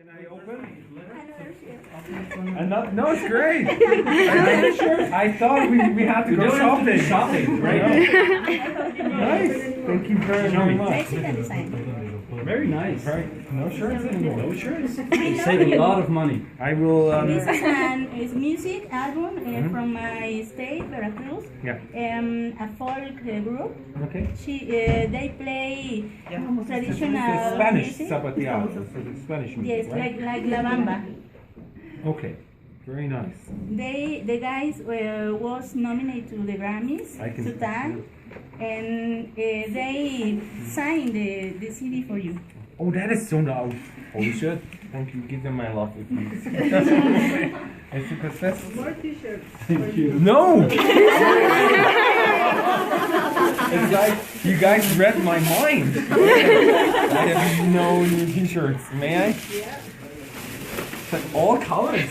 Can I open? No, it's great. I thought we had to go shopping, right? Nice. Thank you very much. Mexican design. Very nice. No shirts anymore. No shirts. You save a lot of money. I will. This is music album from my state, Veracruz. Yeah. A folk group. Okay. They play traditional Spanish music. zapateado, so the Spanish music, Yes, right? like La Bamba. Okay. Very nice. The guys was nominated to the Grammys two times, and they signed the CD for you. Oh, that is so nice. Oh, you should. Thank you. Give them my love, please. It's because that's More t-shirts. Thank you. no. It's like you guys read my mind. I have no new T-shirts. May I? Yeah. It's like all colors.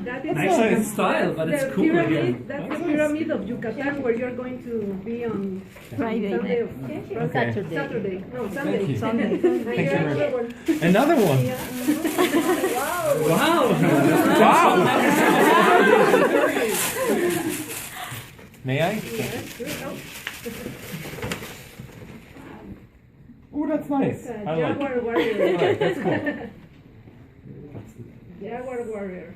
That is Nice in style, but it's the cool pyramid, again. that's the pyramid of Yucatan where you're going to be on Friday. Sunday. Okay. Saturday. No, Sunday. Thank you. Sunday. Thank you very much. Another one. Wow! Wow. May I? Yes, good. Oh, that's nice. Oh, I like Jaguar it. Warrior. I like it. That's cool. Jaguar Warrior.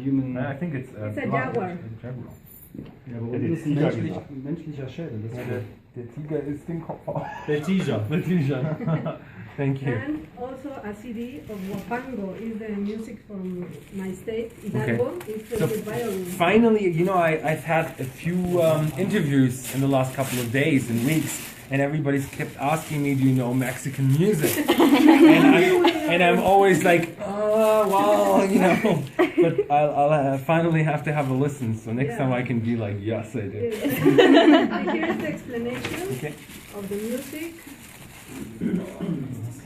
Human. I think it's It's a jaguar. Jaguar. Ja, aber Der unten ist ein Tiger menschlicher Schädel. Das ist Der Tiger ist den Kopf. der Tiger. The Tiger. Thank you. And also a CD of Wapango is the music from my state, Hidalgo. It's So the violin. finally, I've had a few interviews in the last couple of days and weeks, and everybody's kept asking me, do you know Mexican music? and I'm always like, oh, well, but I'll finally have to have a listen, so next time I can be like, yes, I did. Here's the explanation Okay. of the music.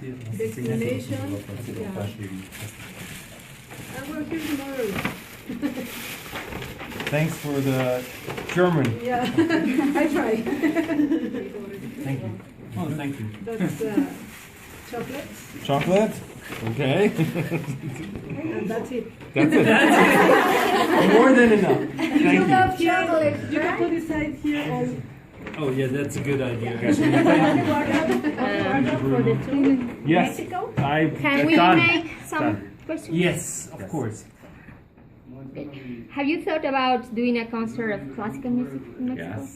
The explanation. Yeah. And we're here tomorrow. Thanks for the German. Yeah, I try. Thank you. Oh, thank you. That's chocolates, Chocolate? Okay. and that's it. That's it. More than enough. Thank you. Chocolate. You can put aside here all. Oh, yeah, that's a good idea. For the two Yes. Mexico. Can we done. make some Done. questions? Yes, of course. Have you thought about doing a concert of classical music in Mexico?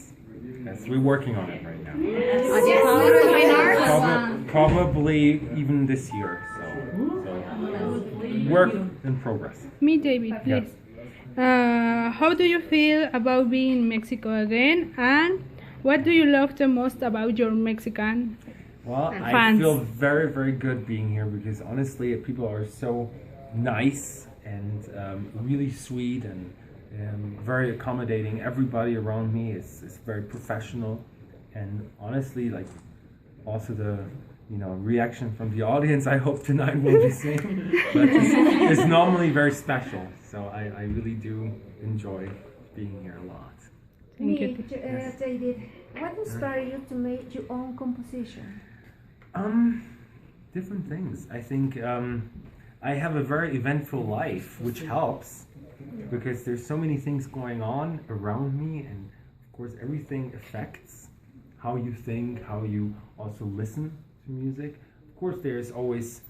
Yes, we're working on it right now. Probably even this year. So work in progress. Me, David, please. How do you feel about being in Mexico again? And what do you love the most about your Mexican Well, I fans? feel very, very good being here because honestly, people are so nice and really sweet and very accommodating. Everybody around me is very professional, and honestly, like also the reaction from the audience, I hope tonight will be the same. But it's normally very special, so I really do enjoy being here a lot. Thank you. David, what inspired you to make your own composition? Different things. I think I have a very eventful life, which helps because there's so many things going on around me, and of course everything affects how you think, how you also listen to music. Of course there's always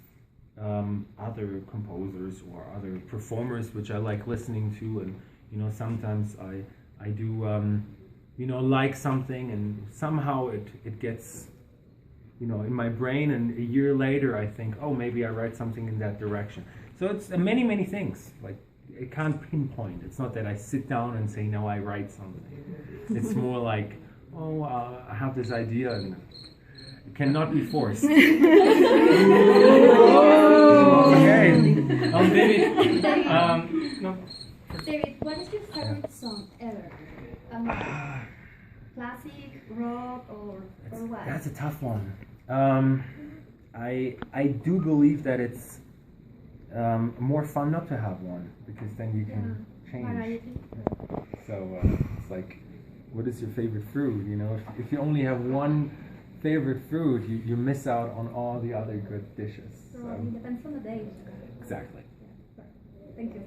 other composers or other performers which I like listening to, and sometimes I do like something and somehow it gets in my brain, and a year later I think, oh, maybe I write something in that direction. So it's many things. Like I can't pinpoint. It's not that I sit down and say, no, I write something. It's more like, oh, I have this idea and it cannot be forced. Okay. David, no. David, what is your favorite song ever? Classic, rock, or what? That's a tough one. I do believe that it's more fun not to have one, because then you can change. So it's like, what is your favorite fruit? If you only have one favorite food, you miss out on all the other good dishes. So. It depends on the day. Exactly. Thank you.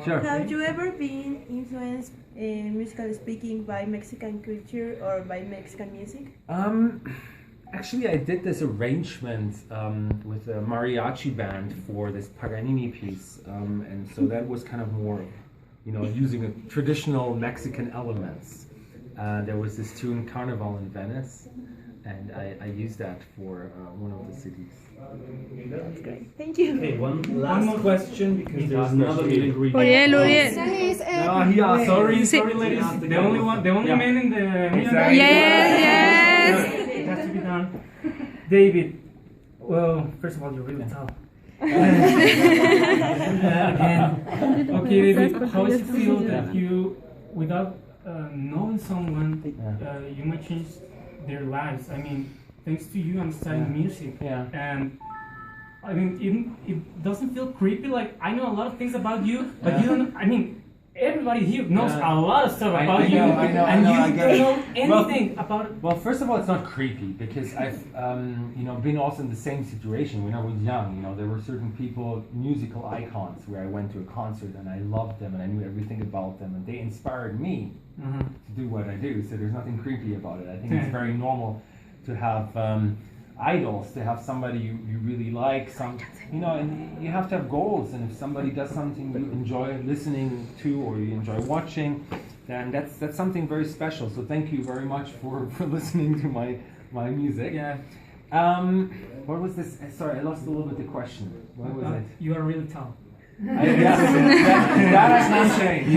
Sure. Have you ever been influenced in musical speaking by Mexican culture or by Mexican music? Actually, I did this arrangement with a mariachi band for this Paganini piece, and so that was kind of more, using a traditional Mexican elements. There was this tune Carnival in Venice, and I used that for one of the cities. That's great. Thank you. Okay, one last question because there's another meeting. Uriel. Sorry, ladies. The only man in the Yes. It has to be done. David, well, first of all, you're really tall. Okay, David, how does it feel that you, without knowing someone, you might change their lives? I mean, thanks to you, I'm studying music. Yeah. And I mean, it doesn't feel creepy. Like, I know a lot of things about you, but you don't. I mean, everybody here knows a lot of stuff about you, and you don't know anything about it. Well, first of all, it's not creepy because I've, been also in the same situation when I was young. There were certain people, musical icons, where I went to a concert and I loved them and I knew everything about them, and they inspired me to do what I do. So there's nothing creepy about it. I think it's very normal to have idols, to have somebody you really like, and you have to have goals, and if somebody does something you enjoy listening to or you enjoy watching, then that's something very special. So thank you very much for listening to my music. Yeah. What was this? Sorry, I lost a little bit the question. What was it? You are really tall. That I can't change.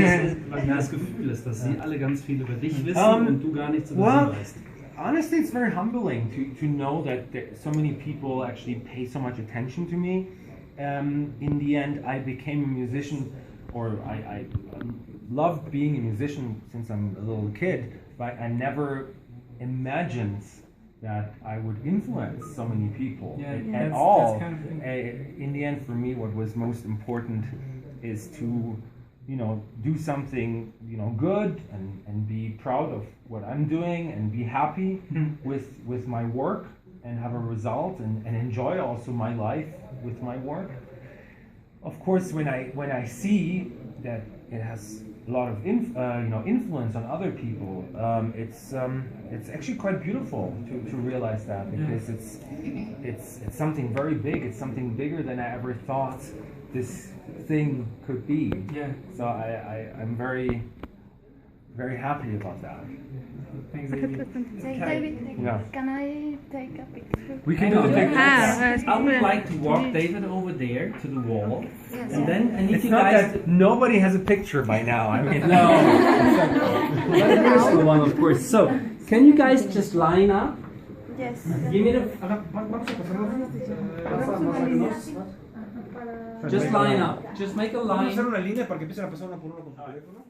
Was das Gefühl ist, dass sie alle ganz viel über dich wissen und du gar nichts über sie weißt. Honestly, it's very humbling to know that so many people actually pay so much attention to me. In the end, I became a musician, or I loved being a musician since I'm a little kid, but I never imagined that I would influence so many people at all. Kind of in the end, for me, what was most important is to do something, good and be proud of what I'm doing and be happy with my work and have a result and enjoy also my life with my work. Of course, when I see that it has a lot of influence on other people, it's actually quite beautiful to realize that, because it's something very big. It's something bigger than I ever thought this thing could be. Yeah. So I'm very, very happy about that. Thanks, David. David, Yeah. can I take a picture? We can do the picture. I would like to walk David over there to the wall, Yes. and then I need It's you not guys. that nobody has a picture by now. I mean, No. But here's the one, of course. So, can you guys just line up? Yes. Give me the. Just line up. Just make a Vamos a hacer line. una línea para que empiecen a pasar uno por uno con su teléfono.